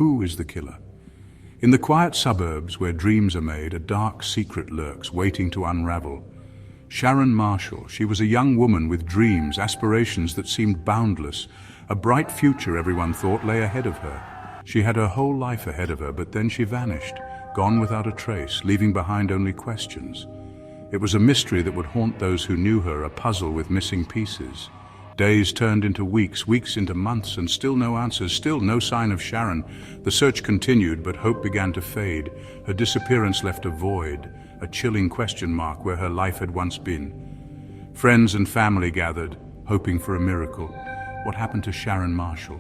Who is the killer? In the quiet suburbs where dreams are made, a dark secret lurks, waiting to unravel. Sharon Marshall, she was a young woman with dreams, aspirations that seemed boundless. A bright future, everyone thought, lay ahead of her. She had her whole life ahead of her, but then she vanished, gone without a trace, leaving behind only questions. It was a mystery that would haunt those who knew her, a puzzle with missing pieces. Days turned into weeks, weeks into months, and still no answers, still no sign of Sharon. The search continued, but hope began to fade. Her disappearance left a void, a chilling question mark where her life had once been. Friends and family gathered, hoping for a miracle. What happened to Sharon Marshall?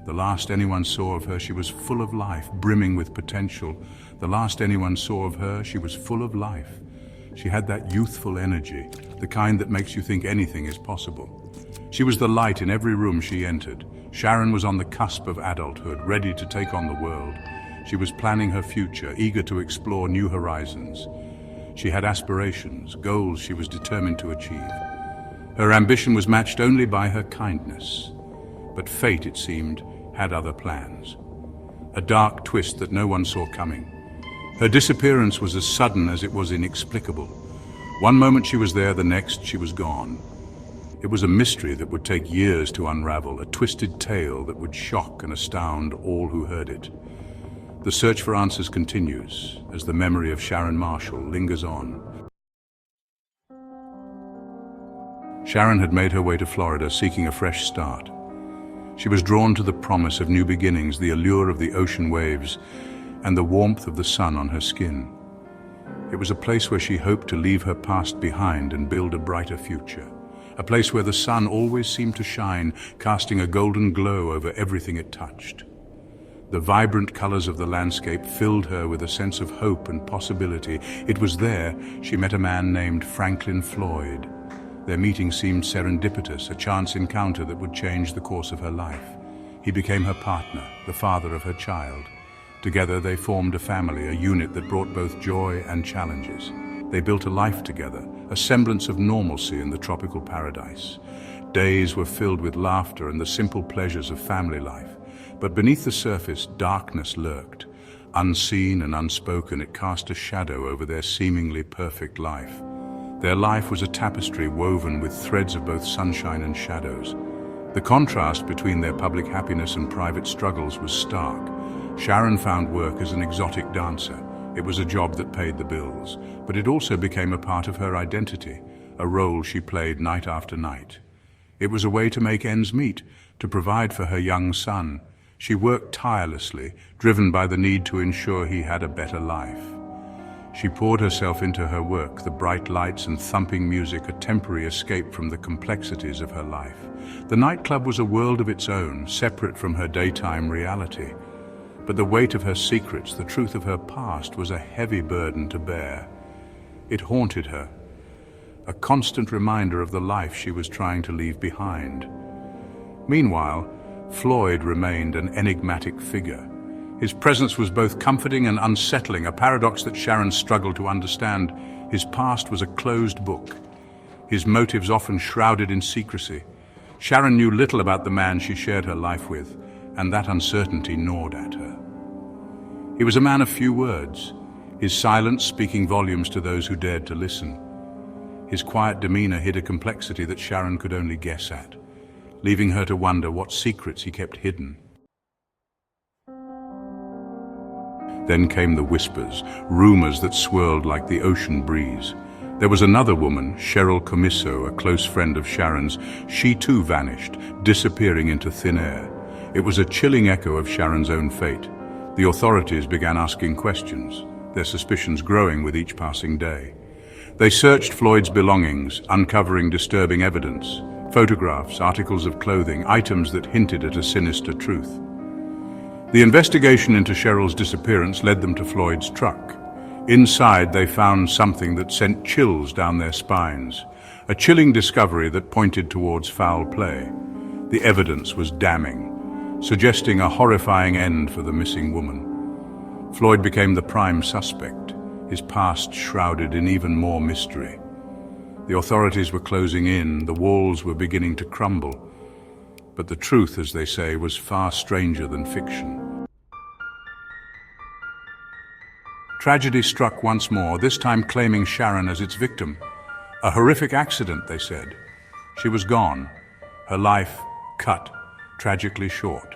The last anyone saw of her, she was full of life, brimming with potential. The last anyone saw of her, she was full of life. She had that youthful energy, the kind that makes you think anything is possible. She was the light in every room she entered. Sharon was on the cusp of adulthood, ready to take on the world. She was planning her future, eager to explore new horizons. She had aspirations, goals she was determined to achieve. Her ambition was matched only by her kindness. But fate, it seemed, had other plans. A dark twist that no one saw coming. Her disappearance was as sudden as it was inexplicable. One moment she was there, the next she was gone. It was a mystery that would take years to unravel, a twisted tale that would shock and astound all who heard it. The search for answers continues as the memory of Sharon Marshall lingers on. Sharon had made her way to Florida seeking a fresh start. She was drawn to the promise of new beginnings, the allure of the ocean waves, and the warmth of the sun on her skin. It was a place where she hoped to leave her past behind and build a brighter future. A place where the sun always seemed to shine, casting a golden glow over everything it touched. The vibrant colors of the landscape filled her with a sense of hope and possibility. It was there she met a man named Franklin Floyd. Their meeting seemed serendipitous, a chance encounter that would change the course of her life. He became her partner, the father of her child. Together they formed a family, a unit that brought both joy and challenges. They built a life together, a semblance of normalcy in the tropical paradise. Days were filled with laughter and the simple pleasures of family life. But beneath the surface, darkness lurked. Unseen and unspoken, it cast a shadow over their seemingly perfect life. Their life was a tapestry woven with threads of both sunshine and shadows. The contrast between their public happiness and private struggles was stark. Sharon found work as an exotic dancer. It was a job that paid the bills, but it also became a part of her identity, a role she played night after night. It was a way to make ends meet, to provide for her young son. She worked tirelessly, driven by the need to ensure he had a better life. She poured herself into her work, the bright lights and thumping music a temporary escape from the complexities of her life. The nightclub was a world of its own, separate from her daytime reality. But the weight of her secrets, the truth of her past, was a heavy burden to bear. It haunted her, a constant reminder of the life she was trying to leave behind. Meanwhile, Floyd remained an enigmatic figure. His presence was both comforting and unsettling, a paradox that Sharon struggled to understand. His past was a closed book, his motives often shrouded in secrecy. Sharon knew little about the man she shared her life with, and that uncertainty gnawed at her. He was a man of few words, his silence speaking volumes to those who dared to listen. His quiet demeanor hid a complexity that Sharon could only guess at, leaving her to wonder what secrets he kept hidden. Then came the whispers, rumors that swirled like the ocean breeze. There was another woman, Cheryl Commisso, a close friend of Sharon's. She too vanished, disappearing into thin air. It was a chilling echo of Sharon's own fate. The authorities began asking questions, their suspicions growing with each passing day. They searched Floyd's belongings, uncovering disturbing evidence, photographs, articles of clothing, items that hinted at a sinister truth. The investigation into Cheryl's disappearance led them to Floyd's truck. Inside, they found something that sent chills down their spines, a chilling discovery that pointed towards foul play. The evidence was damning, suggesting a horrifying end for the missing woman. Floyd became the prime suspect, his past shrouded in even more mystery. The authorities were closing in, the walls were beginning to crumble. But the truth, as they say, was far stranger than fiction. Tragedy struck once more, this time claiming Sharon as its victim. A horrific accident, they said. She was gone, her life cut tragically short.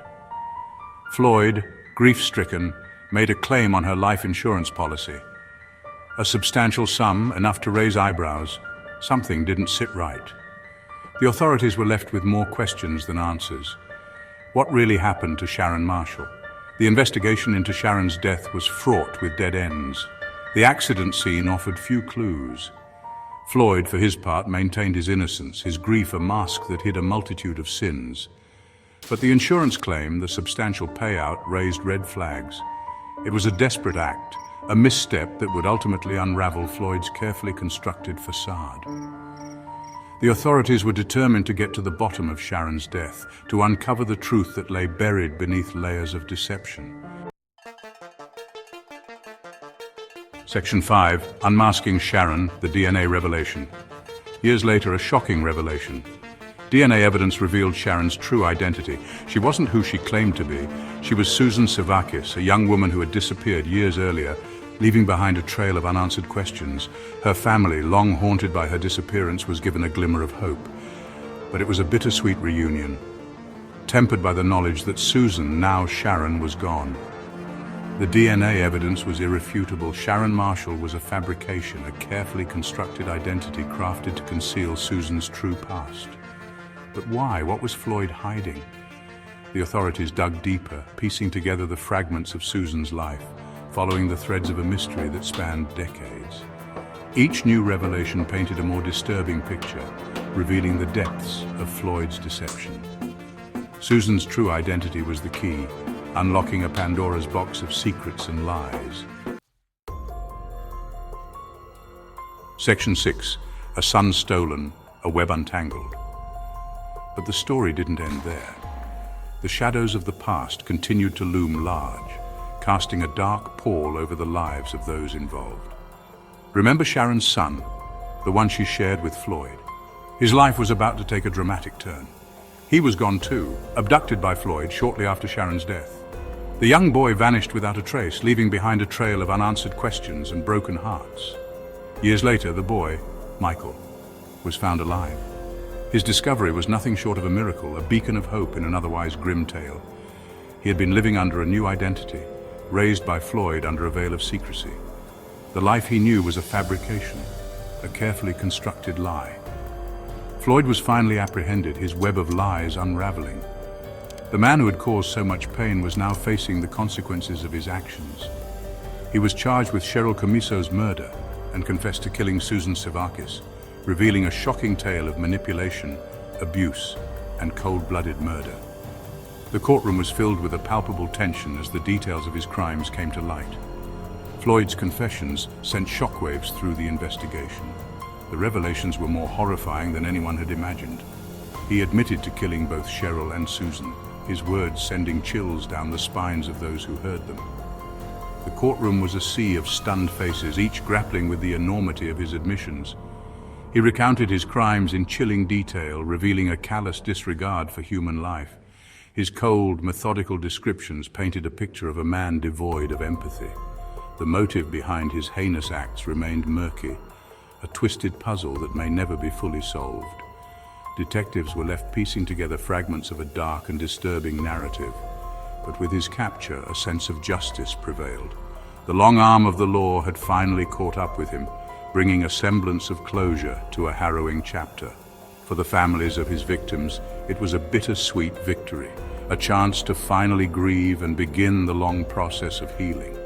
Floyd, grief-stricken, made a claim on her life insurance policy. A substantial sum, enough to raise eyebrows. Something didn't sit right. The authorities were left with more questions than answers. What really happened to Sharon Marshall? The investigation into Sharon's death was fraught with dead ends. The accident scene offered few clues. Floyd, for his part, maintained his innocence, his grief a mask that hid a multitude of sins. But the insurance claim, the substantial payout, raised red flags. It was a desperate act, a misstep that would ultimately unravel Floyd's carefully constructed facade. The authorities were determined to get to the bottom of Sharon's death, to uncover the truth that lay buried beneath layers of deception. Section 5, Unmasking Sharon, the DNA revelation. Years later, a shocking revelation. DNA evidence revealed Sharon's true identity. She wasn't who she claimed to be. She was Susan Sevakis, a young woman who had disappeared years earlier, leaving behind a trail of unanswered questions. Her family, long haunted by her disappearance, was given a glimmer of hope. But it was a bittersweet reunion, tempered by the knowledge that Susan, now Sharon, was gone. The DNA evidence was irrefutable. Sharon Marshall was a fabrication, a carefully constructed identity crafted to conceal Susan's true past. But why? What was Floyd hiding? The authorities dug deeper, piecing together the fragments of Susan's life, following the threads of a mystery that spanned decades. Each new revelation painted a more disturbing picture, revealing the depths of Floyd's deception. Susan's true identity was the key, unlocking a Pandora's box of secrets and lies. Section 6, A son stolen, a web untangled. But the story didn't end there. The shadows of the past continued to loom large, casting a dark pall over the lives of those involved. Remember Sharon's son, the one she shared with Floyd? His life was about to take a dramatic turn. He was gone too, abducted by Floyd shortly after Sharon's death. The young boy vanished without a trace, leaving behind a trail of unanswered questions and broken hearts. Years later, the boy, Michael, was found alive. His discovery was nothing short of a miracle, a beacon of hope in an otherwise grim tale. He had been living under a new identity, raised by Floyd under a veil of secrecy. The life he knew was a fabrication, a carefully constructed lie. Floyd was finally apprehended, his web of lies unraveling. The man who had caused so much pain was now facing the consequences of his actions. He was charged with Cheryl Commisso's murder and confessed to killing Susan Sevakis, revealing a shocking tale of manipulation, abuse, and cold-blooded murder. The courtroom was filled with a palpable tension as the details of his crimes came to light. Floyd's confessions sent shockwaves through the investigation. The revelations were more horrifying than anyone had imagined. He admitted to killing both Cheryl and Susan, his words sending chills down the spines of those who heard them. The courtroom was a sea of stunned faces, each grappling with the enormity of his admissions. He recounted his crimes in chilling detail, revealing a callous disregard for human life. His cold, methodical descriptions painted a picture of a man devoid of empathy. The motive behind his heinous acts remained murky, a twisted puzzle that may never be fully solved. Detectives were left piecing together fragments of a dark and disturbing narrative. But with his capture, a sense of justice prevailed. The long arm of the law had finally caught up with him, bringing a semblance of closure to a harrowing chapter. For the families of his victims, it was a bittersweet victory, a chance to finally grieve and begin the long process of healing.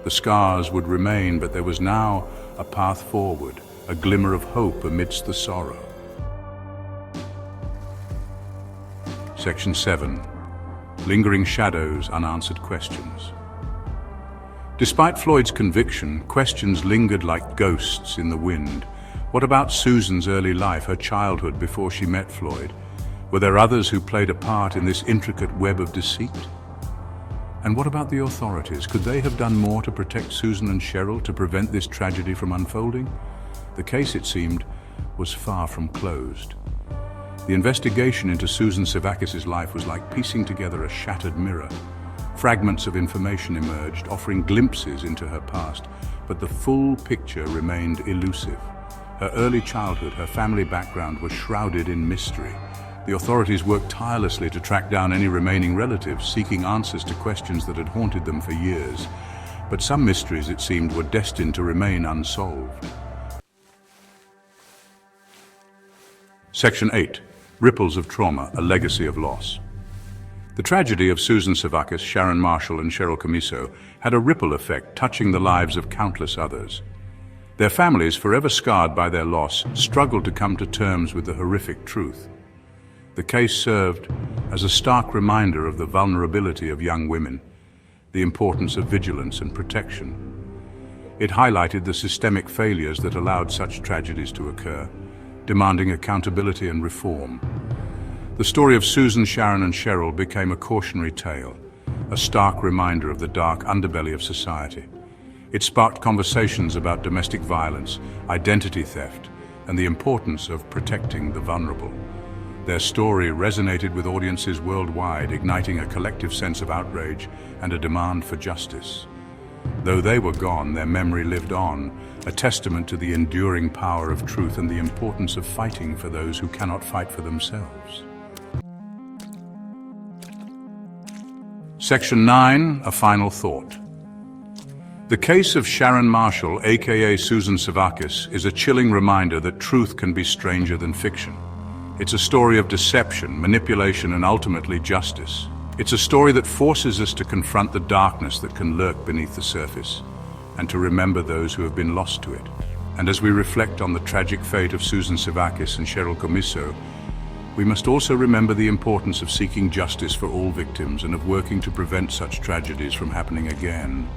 The scars would remain, but there was now a path forward, a glimmer of hope amidst the sorrow. Section 7. Lingering shadows, unanswered questions. Despite Floyd's conviction, questions lingered like ghosts in the wind. What about Susan's early life, her childhood before she met Floyd? Were there others who played a part in this intricate web of deceit? And what about the authorities? Could they have done more to protect Susan and Cheryl, to prevent this tragedy from unfolding? The case, it seemed, was far from closed. The investigation into Susan Sevakis' life was like piecing together a shattered mirror. Fragments of information emerged, offering glimpses into her past, but the full picture remained elusive. Her early childhood, her family background was shrouded in mystery. The authorities worked tirelessly to track down any remaining relatives, seeking answers to questions that had haunted them for years. But some mysteries, it seemed, were destined to remain unsolved. Section 8. Ripples of Trauma, a Legacy of Loss. The tragedy of Susan Sevakis, Sharon Marshall, and Cheryl Commisso had a ripple effect, touching the lives of countless others. Their families, forever scarred by their loss, struggled to come to terms with the horrific truth. The case served as a stark reminder of the vulnerability of young women, the importance of vigilance and protection. It highlighted the systemic failures that allowed such tragedies to occur, demanding accountability and reform. The story of Susan, Sharon, and Cheryl became a cautionary tale, a stark reminder of the dark underbelly of society. It sparked conversations about domestic violence, identity theft, and the importance of protecting the vulnerable. Their story resonated with audiences worldwide, igniting a collective sense of outrage and a demand for justice. Though they were gone, their memory lived on, a testament to the enduring power of truth and the importance of fighting for those who cannot fight for themselves. Section 9. A Final Thought. The case of Sharon Marshall, aka Susan Sevakis, is a chilling reminder that truth can be stranger than fiction. It's a story of deception, manipulation, and ultimately justice. It's a story that forces us to confront the darkness that can lurk beneath the surface, and to remember those who have been lost to it. And as we reflect on the tragic fate of Susan Sevakis and Cheryl Commisso, we must also remember the importance of seeking justice for all victims and of working to prevent such tragedies from happening again.